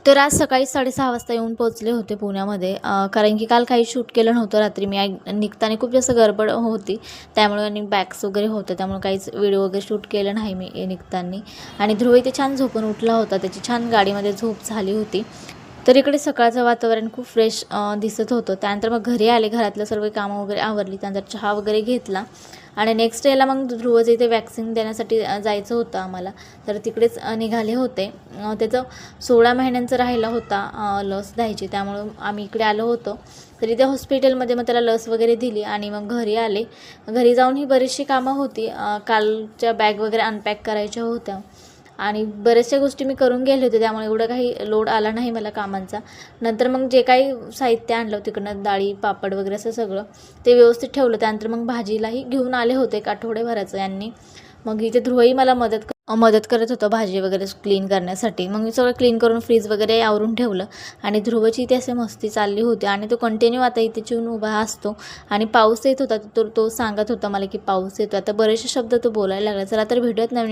तर आज सकाळी 6:30 वाजता येऊन पोहोचले होते पुण्यामध्ये. कारण की काल काही शूट केलं नव्हतं रात्री. मी निघताना खूप जास्त गडबड होती, त्यामुळे आणि बॅग्स वगैरे होते, त्यामुळे काहीच व्हिडिओ वगैरे शूट केलं नाही मी निघताना. आणि ध्रुव इथे छान झोपून उठला होता, त्याची छान गाडीमध्ये झोप झाली होती. तर इकडे सकाळचं वातावरण खूप फ्रेश दिसत होतं. त्यानंतर मग घरी आले, घरातलं सर्व कामं वगैरे आवरली, त्यानंतर चहा वगैरे घेतला आणि नेक्स्ट डेला मग ध्रुवचं इथे वॅक्सिन देण्यासाठी जायचं होतं आम्हाला. तर तिकडेच निघाले होते. त्याचं 16 महिन्यांचं राहिला होता लस द्यायची, त्यामुळं आम्ही इकडे आलो होतो. तर इथे हॉस्पिटलमध्ये मग त्याला लस वगैरे दिली आणि मग घरी आले. घरी जाऊन ही बरीचशी कामं होती. कालच्या बॅग वगैरे अनपॅक करायच्या होत्या आणि बऱ्याचशा गोष्टी मी करून गेले होते, त्यामुळे एवढं काही लोड आला नाही मला कामांचा. नंतर मग जे काही साहित्य आणलं तिकडनं, डाळी पापड वगैरे असं सगळं ते व्यवस्थित ठेवलं. त्यानंतर मग भाजीलाही घेऊन आले होते एक आठवड्याभराचं यांनी. मग इथे ध्रुवही मला मदत करत होतं भाजी वगैरे क्लीन करण्यासाठी. मग मी सगळं क्लीन करून फ्रीज वगैरे आवरून ठेवलं आणि ध्रुवची इथे असे मस्ती चालली होती आणि तो कंटिन्यू आता इथे येऊन उभा असतो आणि पाऊस येत होता, तर तो सांगत होता मला की पाऊस येतो. आता बरेचसे शब्द तो बोलायला लागला. चला तर भेटूयात नवीन